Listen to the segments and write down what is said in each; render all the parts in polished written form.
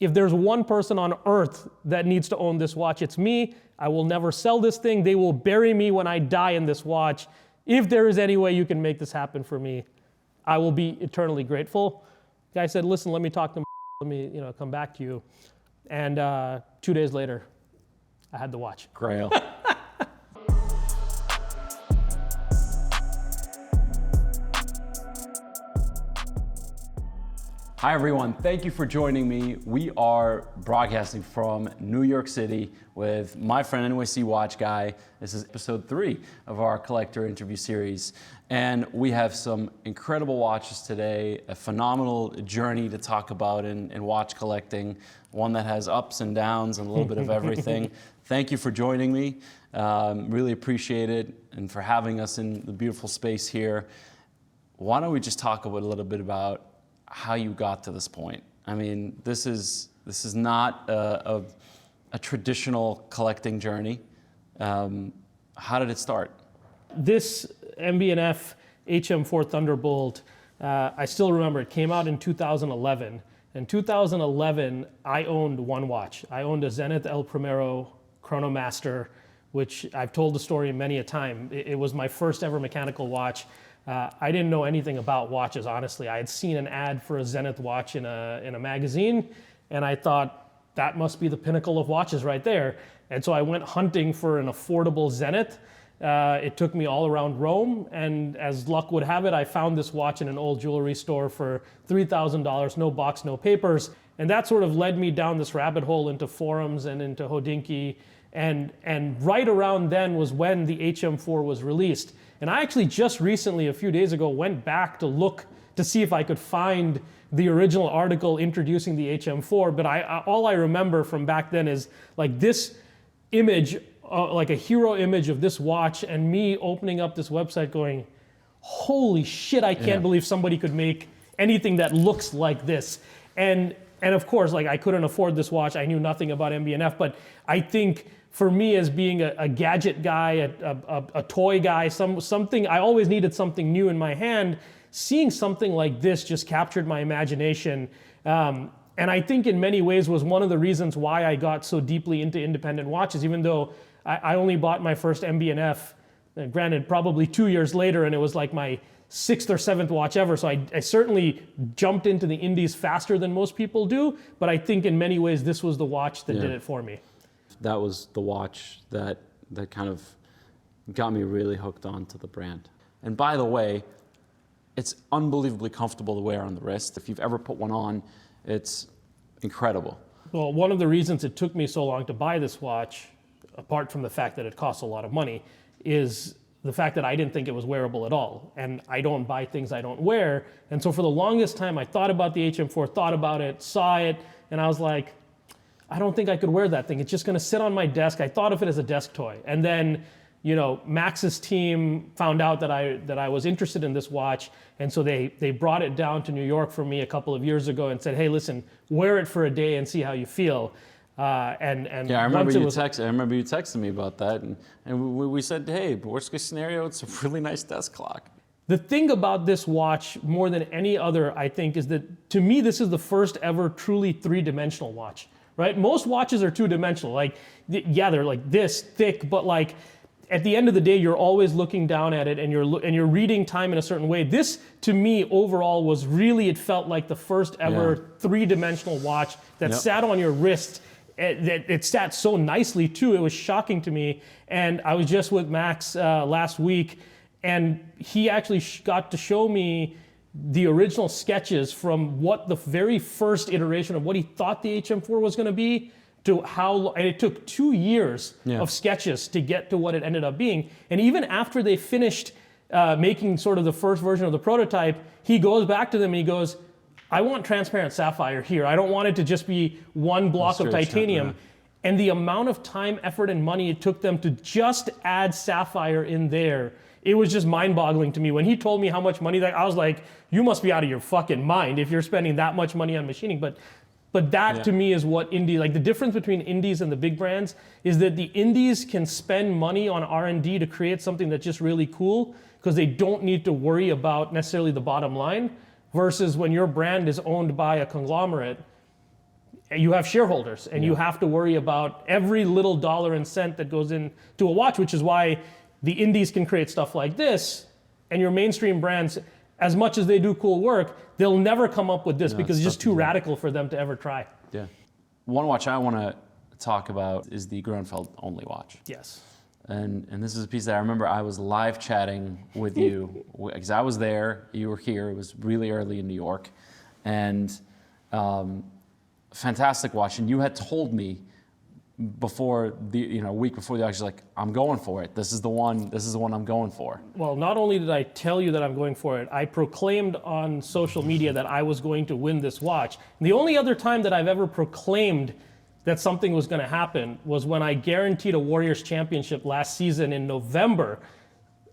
if there's one person on earth that needs to own this watch, it's me. I will never sell this thing. They will bury me when I die in this watch. If there is any way you can make this happen for me, I will be eternally grateful. The guy said, listen, let me talk to him. Let me come back to you. And 2 days later, I had the watch. Grail. Hi everyone, thank you for joining me. We are broadcasting from New York City with my friend NYC Watch Guy. This is episode 3 of our collector interview series. And we have some incredible watches today, a phenomenal journey to talk about in watch collecting, one that has ups and downs and a little bit of everything. Thank you for joining me. Really appreciate it, and for having us in the beautiful space here. Why don't we just talk a little bit about how you got to this point? I mean, this is not a traditional collecting journey. How did it start? This MB&F HM4 Thunderbolt, I still remember it came out in 2011. In 2011, I owned one watch. I owned a Zenith El Primero Chronomaster, which I've told the story many a time. It was my first ever mechanical watch. I didn't know anything about watches, honestly. I had seen an ad for a Zenith watch in a magazine, and I thought, that must be the pinnacle of watches right there. And so I went hunting for an affordable Zenith. It took me all around Rome, and as luck would have it, I found this watch in an old jewelry store for $3,000, no box, no papers. And that sort of led me down this rabbit hole into forums and into Hodinkee. And right around then was when the HM4 was released. And I actually just recently, a few days ago, went back to look to see if I could find the original article introducing the HM4. But all I remember from back then is like this image, like a hero image of this watch, and me opening up this website going, holy shit, I can't believe somebody could make anything that looks like this. And of course, like, I couldn't afford this watch. I knew nothing about MB&F, but I think for me, as being a gadget guy, a toy guy, something, I always needed something new in my hand. Seeing something like this just captured my imagination. And I think in many ways was one of the reasons why I got so deeply into independent watches, even though I only bought my first MB&F, granted, probably 2 years later, and it was like my 6th or 7th watch ever. So I certainly jumped into the indies faster than most people do, but I think in many ways this was the watch that did it for me. That was the watch that kind of got me really hooked onto the brand. And by the way, it's unbelievably comfortable to wear on the wrist. If you've ever put one on, it's incredible. Well, one of the reasons it took me so long to buy this watch, apart from the fact that it costs a lot of money, is the fact that I didn't think it was wearable at all. And I don't buy things I don't wear. And so for the longest time, I thought about the HM4, thought about it, saw it, and I was like, I don't think I could wear that thing. It's just gonna sit on my desk. I thought of it as a desk toy. And then, Max's team found out that I was interested in this watch. And so they brought it down to New York for me a couple of years ago and said, hey, listen, wear it for a day and see how you feel. I remember you texted me about that. And we said, hey, worst case scenario, it's a really nice desk clock. The thing about this watch, more than any other, I think, is that to me, this is the first ever truly 3-dimensional watch. Right? Most watches are 2-dimensional. Like, yeah, they're like this thick, but like at the end of the day, you're always looking down at it and you're reading time in a certain way. This, to me, overall was really, it felt like the first ever 3-dimensional watch that sat on your wrist. It sat so nicely too. It was shocking to me. And I was just with Max last week, and he actually got to show me the original sketches from what the very first iteration of what he thought the HM4 was going to be to how, and it took 2 years of sketches to get to what it ended up being. And even after they finished making sort of the first version of the prototype, he goes back to them and he goes, I want transparent sapphire here. I don't want it to just be one block of titanium. And the amount of time, effort, and money it took them to just add sapphire in there, it was just mind-boggling to me. When he told me how much money that, I was like, you must be out of your fucking mind if you're spending that much money on machining. But that to me is what indie, like the difference between indies and the big brands is that the indies can spend money on R&D to create something that's just really cool because they don't need to worry about necessarily the bottom line, versus when your brand is owned by a conglomerate, you have shareholders, and you have to worry about every little dollar and cent that goes into a watch, which is why the indies can create stuff like this, and your mainstream brands, as much as they do cool work, they'll never come up with this because it's just too radical for them to ever try. Yeah. One watch I want to talk about is the Gronefeld only watch. Yes. And this is a piece that I remember I was live chatting with you because I was there, you were here, it was really early in New York, and fantastic watch. And you had told me before a week before the auction, like, I'm going for it. This is the one I'm going for. Well, not only did I tell you that I'm going for it, I proclaimed on social media that I was going to win this watch. And the only other time that I've ever proclaimed that something was going to happen was when I guaranteed a Warriors championship last season in November,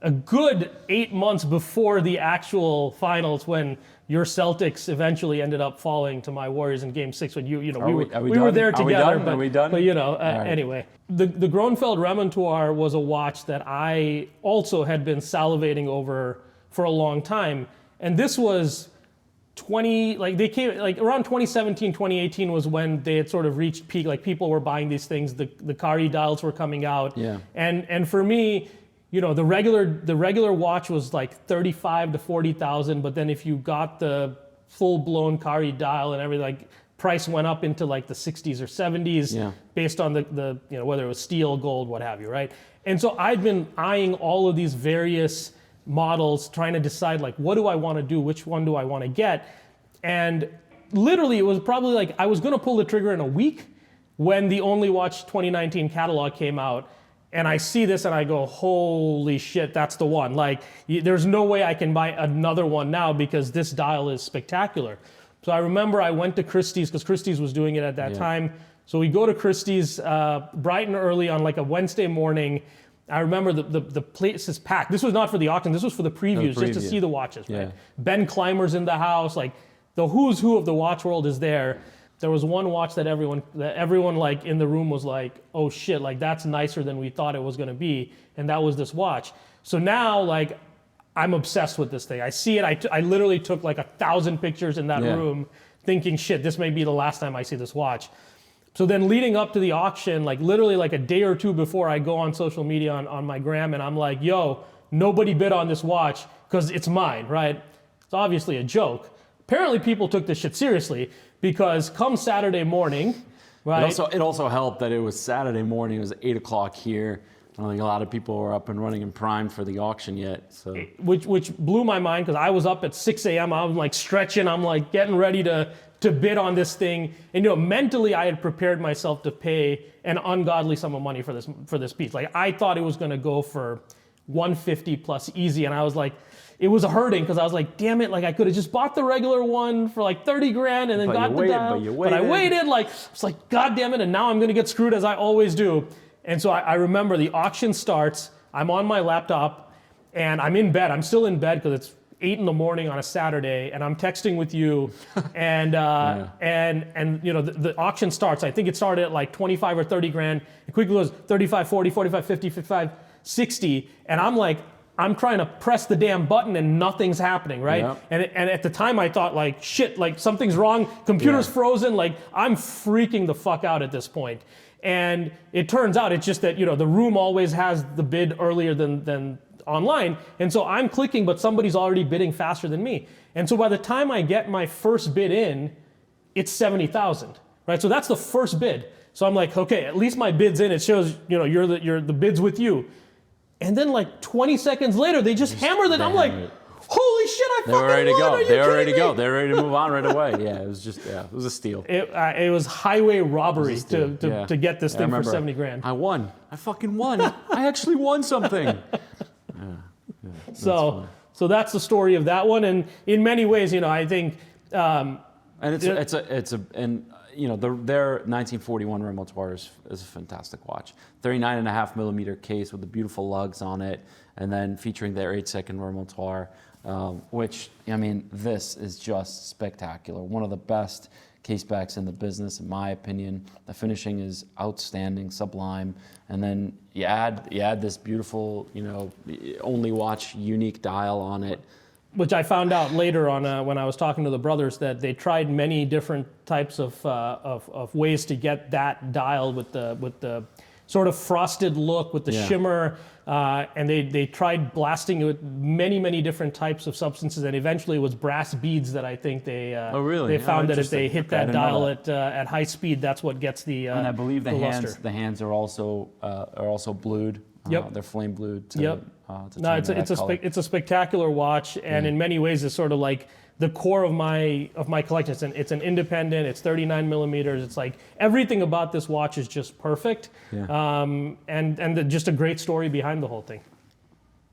a good 8 months before the actual finals, when your Celtics eventually ended up falling to my Warriors in Game 6. When we were there together. Are we done? But anyway, the Gronefeld Remontoire was a watch that I also had been salivating over for a long time, and this was around 2017, 2018 was when they had sort of reached peak. Like, people were buying these things, the Cartier dials were coming out. Yeah. And for me, the regular watch was like 35 to 40,000, but then if you got the full blown Cartier dial and everything, like, price went up into like the 60s or 70s based on the whether it was steel, gold, what have you, right? And so I'd been eyeing all of these various models, trying to decide, like, what do I want to do? Which one do I want to get? And literally, it was probably like I was going to pull the trigger in a week when the Only Watch 2019 catalog came out. And I see this and I go, holy shit, that's the one. Like, there's no way I can buy another one now because this dial is spectacular. So I remember I went to Christie's because Christie's was doing it at that time. So we go to Christie's bright and early on like a Wednesday morning. I remember the place is packed. This was not for the auction. This was for the previews, just to see the watches. Right? Ben Clymer's in the house. Like, the who's who of the watch world is there. There was one watch that everyone like in the room was like, oh shit, like, that's nicer than we thought it was going to be, and that was this watch. So now, like, I'm obsessed with this thing. I see it. I literally took like 1,000 pictures in that room, thinking, shit, this may be the last time I see this watch. So then leading up to the auction, like literally like a day or two before, I go on social media on my gram and I'm like, yo, nobody bid on this watch because it's mine, right? It's obviously a joke. Apparently people took this shit seriously because come Saturday morning, right? It also helped that it was Saturday morning. It was 8 o'clock here. I don't think a lot of people were up and running and primed for the auction yet. So which blew my mind because I was up at 6 a.m. I was like stretching. I'm like getting ready to bid on this thing. And mentally I had prepared myself to pay an ungodly sum of money for this piece. Like, I thought it was going to go for 150 plus easy. And I was like, it was hurting because I was like, damn it, like I could have just bought the regular one for like 30 grand and then got the dial. But I waited, like, it's like, God damn it, and now I'm gonna get screwed as I always do. And so I remember the auction starts, I'm on my laptop and I'm in bed. I'm still in bed because it's 8 in the morning on a Saturday and I'm texting with you and the auction starts. I think it started at like 25 or 30 grand. It quickly goes 35, 40, 45, 50, 55, 60. And I'm like, I'm trying to press the damn button and nothing's happening, right? Yep. And at the time I thought, like, shit, like something's wrong, computer's frozen, like I'm freaking the fuck out at this point. And it turns out it's just that, the room always has the bid earlier than online. And so I'm clicking, but somebody's already bidding faster than me. And so by the time I get my first bid in, it's 70,000, right? So that's the first bid. So I'm like, okay, at least my bid's in. It shows, you're the bid's with you. And then like 20 seconds later, they just hammered it. I'm like, holy shit, I fucking won. They were ready to go. They were ready to move on right away. Yeah, it was a steal. It was highway robbery to get this thing for 70 grand. I won. I fucking won. I actually won something. So that's the story of that one. And in many ways, I think. And their 1941 Remontoire is a fantastic watch. 39.5 millimeter case with the beautiful lugs on it, and then featuring their 8-second Remontoire, which, this is just spectacular. One of the best case backs in the business, in my opinion. The finishing is outstanding, sublime, and then you add this beautiful, only watch unique dial on it. which I found out later on when I was talking to the brothers, that they tried many different types of ways to get that dial with the sort of frosted look, with the shimmer, and they tried blasting it with many different types of substances, and eventually it was brass beads that I think they they found that if they hit that dial at high speed, that's what gets the and I believe the luster. hands are also blued. Yep. They're flame blued. To it's a spectacular watch, and in many ways it's sort of like the core of my collection. It's an independent. It's 39 millimeters. It's like everything about this watch is just perfect, and just a great story behind the whole thing.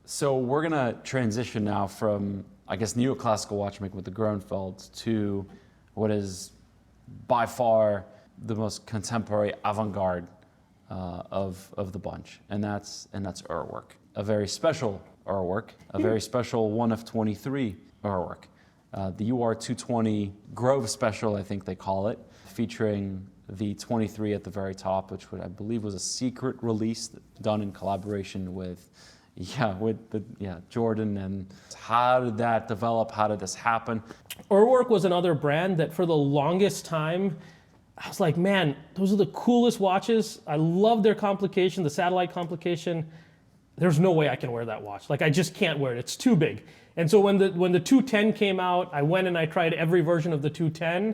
So we're gonna transition now from, I guess, neoclassical watchmaking with the Gronefeld to what is by far the most contemporary avant-garde of the bunch, and that's URWERK. A very special URWERK, a very special 1 of 23 URWERK. The UR220 Grove Special, I think they call it, featuring the 23 at the very top, which I believe was a secret release done in collaboration with Jordan. And how did that develop? How did this happen? URWERK was another brand that for the longest time, I was like, man, those are the coolest watches. I love their complication, the satellite complication. There's no way I can wear that watch. Like, I just can't wear it. It's too big. And so when the 210 came out, I went and I tried every version of the 210,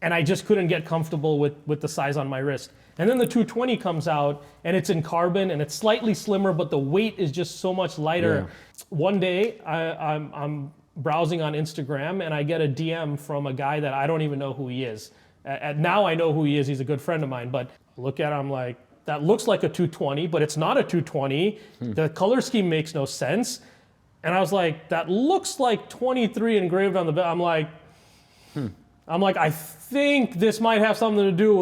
and I just couldn't get comfortable with the size on my wrist. And then the 220 comes out, and it's in carbon, and it's slightly slimmer, but the weight is just so much lighter. Yeah. One day, I'm browsing on Instagram, and I get a DM from a guy that I don't even know who he is. Now I know who he is. He's a good friend of mine, but look at him, I'm like, that looks like a 220, but it's not a 220. The color scheme makes no sense. And I was like, that looks like 23 engraved on the back. I'm like, I think this might have something to do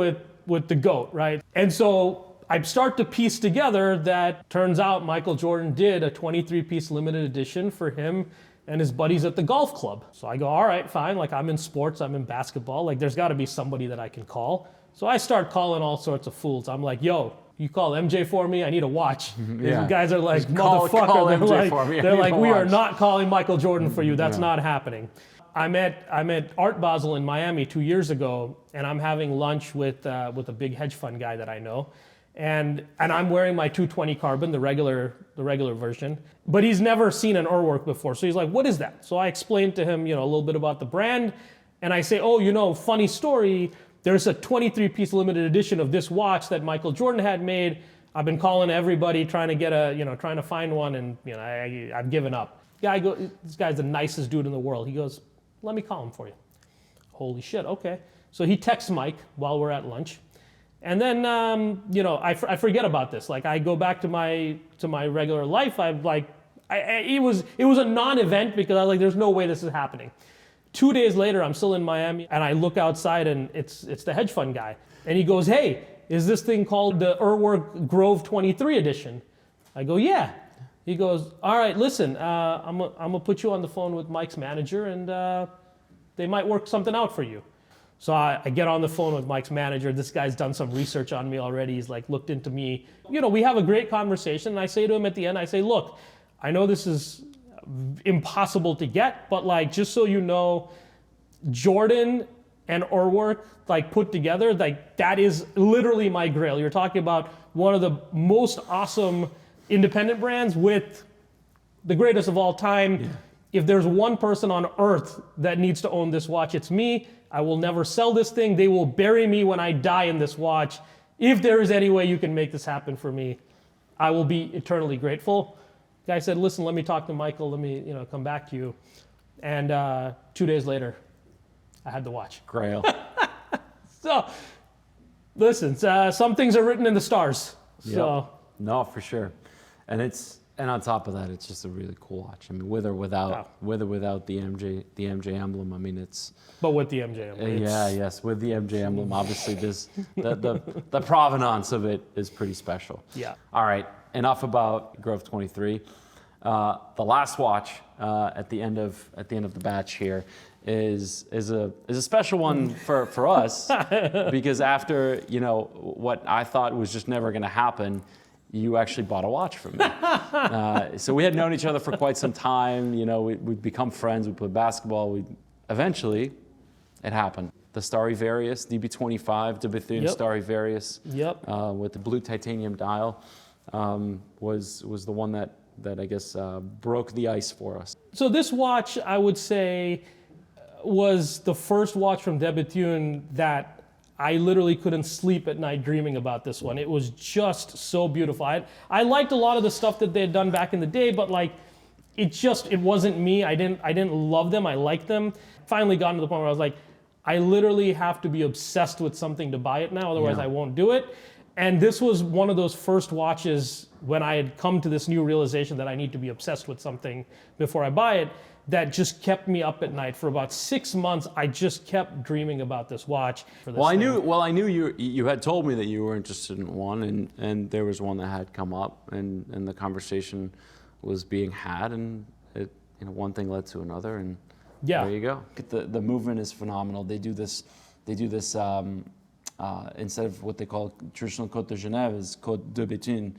with the GOAT, right? And so I start to piece together that turns out Michael Jordan did a 23-piece limited edition for him and his buddies at the golf club. So I go, all right, fine. Like, I'm in sports, I'm in basketball. Like, there's got to be somebody that I can call. So I start calling all sorts of fools. I'm like, yo, you call MJ for me? I need a watch. Yeah. These guys are like, just call motherfucker. MJ for me. They're like, we are not calling Michael Jordan for you. That's not happening. I'm at Art Basel in Miami 2 years ago, and I'm having lunch with a big hedge fund guy that I know. And I'm wearing my 220 carbon, the regular version, but he's never seen an URWERK before. So he's like, what is that? So I explained to him, a little bit about the brand, and I say, oh, funny story, there's a 23-piece limited edition of this watch that Michael Jordan had made. I've been calling everybody trying to get trying to find one, and I've given up. This guy's the nicest dude in the world. He goes, let me call him for you. Holy shit, okay. So he texts Mike while we're at lunch. And then, I forget about this. Like, I go back to my regular life. It was a non-event because I was like, there's no way this is happening. 2 days later, I'm still in Miami, and I look outside, and it's the hedge fund guy. And he goes, hey, is this thing called the URWERK Grove 23 edition? I go, yeah. He goes, all right, listen, I'm gonna put you on the phone with Mike's manager, and they might work something out for you. So I get on the phone with Mike's manager. This guy's done some research on me already. He's like looked into me. We have a great conversation. And I say to him at the end, I say, look, I know this is impossible to get, but like, just so you know, Jordan and URWERK like put together, like that is literally my grail. You're talking about one of the most awesome independent brands with the greatest of all time. Yeah. If there's one person on earth that needs to own this watch, it's me. I will never sell this thing. They will bury me when I die in this watch. If there is any way you can make this happen for me, I will be eternally grateful. The guy said, listen, let me talk to Michael. Let me come back to you. And 2 days later, I had the watch. Grail. So, listen, some things are written in the stars. So. Yep. No, for sure. And on top of that, it's just a really cool watch. I mean, with or without the MJ emblem. I mean, it's. But with the MJ emblem. Yes, with the MJ emblem. Obviously, the provenance of it is pretty special. Yeah. All right. Enough about Grove 23. The last watch at the end of the batch here is a special one for us because after what I thought was just never going to happen. you actually bought a watch from me. So we had known each other for quite some time. You know, we'd become friends. We played basketball. Eventually, it happened. The Starry Various, DB25, the Bethune Starry Various, with the blue titanium dial, was the one that I guess broke the ice for us. So this watch, I would say, was the first watch from de Bethune that I literally couldn't sleep at night dreaming about this one. It was just so beautiful. I liked a lot of the stuff that they had done back in the day, but like, it wasn't me. I didn't love them. I liked them. Finally got to the point where I was like, I literally have to be obsessed with something to buy it now, otherwise I won't do it. And this was one of those first watches when I had come to this new realization that I need to be obsessed with something before I buy it, that just kept me up at night. For about 6 months, I just kept dreaming about this watch. I knew you had told me that you were interested in one, and there was one that had come up, and the conversation was being had, and one thing led to another, and there you go. The movement is phenomenal. They do this instead of what they call traditional Côte de Genève, is Côte de Bethune,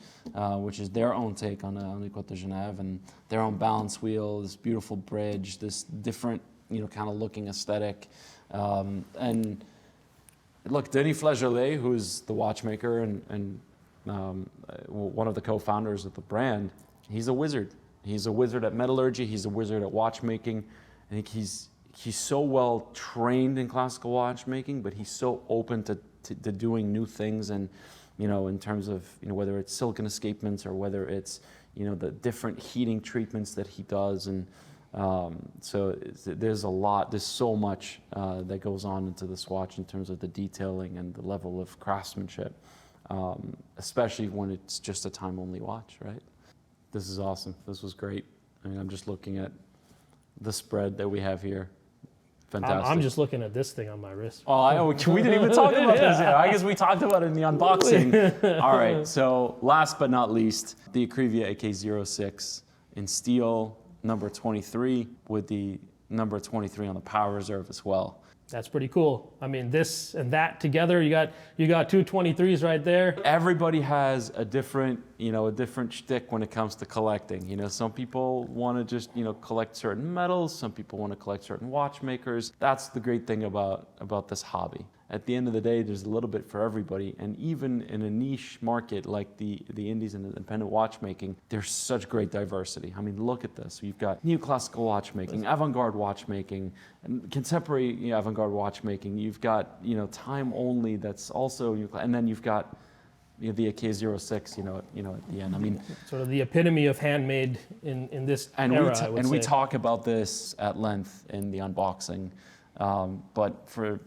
which is their own take on the Côte de Genève, and their own balance wheel, this beautiful bridge, this different, kind of looking aesthetic. And look, Denis Flageolet, who's the watchmaker and one of the co-founders of the brand, he's a wizard. He's a wizard at metallurgy. He's a wizard at watchmaking. I think he's so well trained in classical watchmaking, but he's so open to doing new things, and in terms of whether it's silicon escapements or whether it's the different heating treatments that he does, and so there's so much that goes on into this watch in terms of the detailing and the level of craftsmanship, especially when it's just a time-only watch, right? This is awesome. This was great. I mean, I'm just looking at the spread that we have here. Fantastic. I'm just looking at this thing on my wrist. Oh, we didn't even talk about this yet. I guess we talked about it in the unboxing. All right, so last but not least, the Akrivia AK06 in steel, number 23, with the number 23 on the power reserve as well. That's pretty cool. I mean, this and that together, you got two 23s right there. Everybody has a different shtick when it comes to collecting. Some people want to just, collect certain metals. Some people want to collect certain watchmakers. That's the great thing about this hobby. At the end of the day, there's a little bit for everybody. And even in a niche market like the indies and independent watchmaking, there's such great diversity. I mean, look at this. You've got neoclassical watchmaking, avant-garde watchmaking, and contemporary avant-garde watchmaking. You've got, time only that's also, and then you've got the AK06, at the end. I mean, sort of the epitome of handmade in this era, I would say. We talk about this at length in the unboxing, but for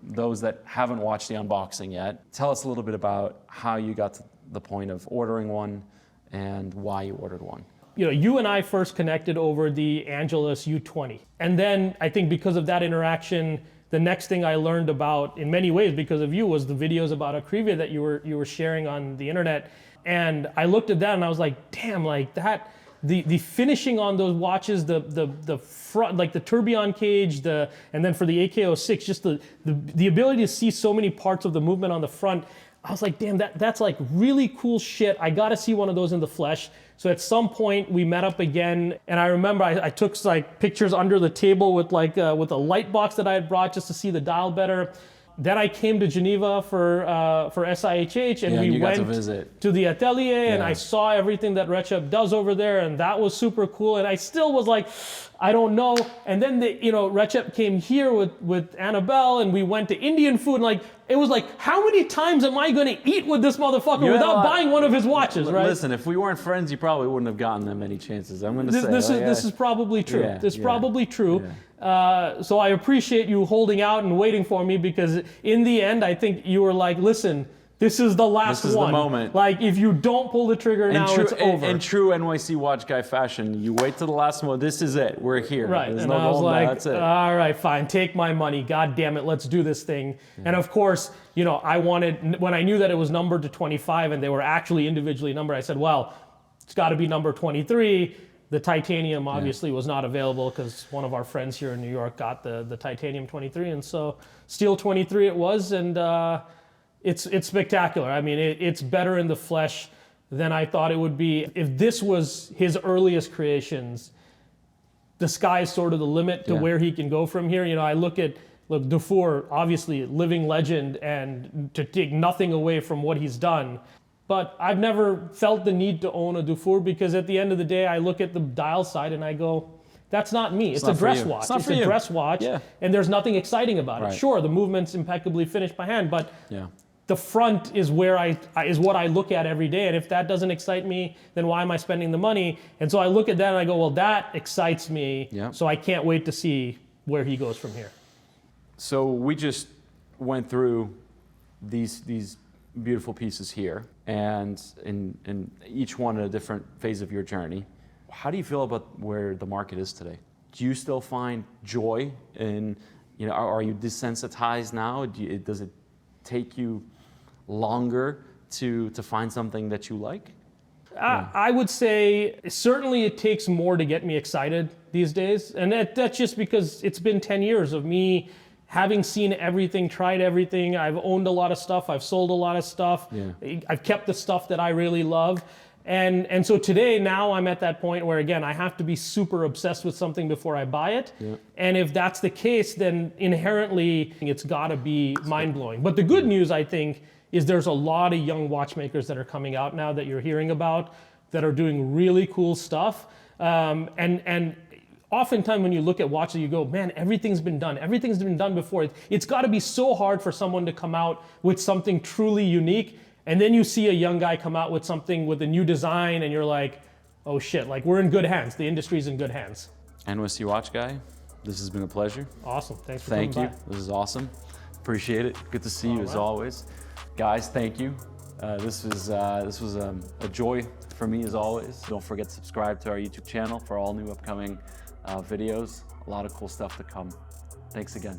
those that haven't watched the unboxing yet, tell us a little bit about how you got to the point of ordering one and why you ordered one. You and I first connected over the Angelus U20. And then I think because of that interaction, the next thing I learned about, in many ways because of you, was the videos about Akrivia that you were sharing on the internet. And I looked at that and I was like, damn, like that, the finishing on those watches, the front, like the tourbillon cage, and then for the AK06, just the ability to see so many parts of the movement on the front. I was like, damn, that's like really cool shit. I got to see one of those in the flesh. So at some point we met up again, and I remember I took like pictures under the table with with a light box that I had brought just to see the dial better. Then I came to Geneva for SIHH, and we went to the atelier, and I saw everything that Recep does over there, and that was super cool. And I still was like, I don't know. And then Recep came here with Annabelle, and we went to Indian food, and like it was like, how many times am I going to eat with this motherfucker without buying one of his watches, right? Listen, if we weren't friends, you probably wouldn't have gotten that many chances. I'm going to say this is probably true. Yeah, this is probably true. Yeah. So I appreciate you holding out and waiting for me, because in the end, I think you were like, listen, this is the last one. This is the moment. Like, if you don't pull the trigger now, it's over. In true NYC watch guy fashion, you wait till the last one. This is it. We're here. Right. There's and no I was like, that's it. All right, fine. Take my money. God damn it. Let's do this thing. Yeah. And of course, I wanted, when I knew that it was numbered to 25 and they were actually individually numbered, I said, well, it's got to be number 23. The titanium obviously was not available because one of our friends here in New York got the titanium 23. And so steel 23 it was. And it's spectacular. I mean, it's better in the flesh than I thought it would be. If this was his earliest creations, the sky's sort of the limit to where he can go from here. You know, I look Dufour, obviously living legend, and to take nothing away from what he's done. But I've never felt the need to own a Dufour, because at the end of the day, I look at the dial side and I go, that's not me. It's a dress watch. It's a dress watch, and there's nothing exciting about it. Sure, the movement's impeccably finished by hand, but the front is where is what I look at every day. And if that doesn't excite me, then why am I spending the money? And so I look at that and I go, well, that excites me. So I can't wait to see where he goes from here. So we just went through these beautiful pieces here, and in each one at a different phase of your journey. How do you feel about where the market is today? Do you still find joy in, you know, are you desensitized now? Does it take you longer to find something that you like? I would say certainly it takes more to get me excited these days. And that's just because it's been 10 years of me having seen everything, tried everything. I've owned a lot of stuff. I've sold a lot of stuff. I've kept the stuff that I really love. And so today, now I'm at that point where, again, I have to be super obsessed with something before I buy it. And if that's the case, then inherently it's got to be mind-blowing. But the good news, I think, is there's a lot of young watchmakers that are coming out now that you're hearing about that are doing really cool stuff. And oftentimes when you look at watches, you go, man, everything's been done. Everything's been done before. It's got to be so hard for someone to come out with something truly unique. And then you see a young guy come out with something with a new design, and you're like, oh shit, like we're in good hands. The industry's in good hands. NYC Watch Guy, this has been a pleasure. Awesome, thanks for coming by. Thank you, this is awesome. Appreciate it, good to see you as always. Guys, thank you. This was a joy for me as always. Don't forget to subscribe to our YouTube channel for all new upcoming videos. A lot of cool stuff to come. Thanks again.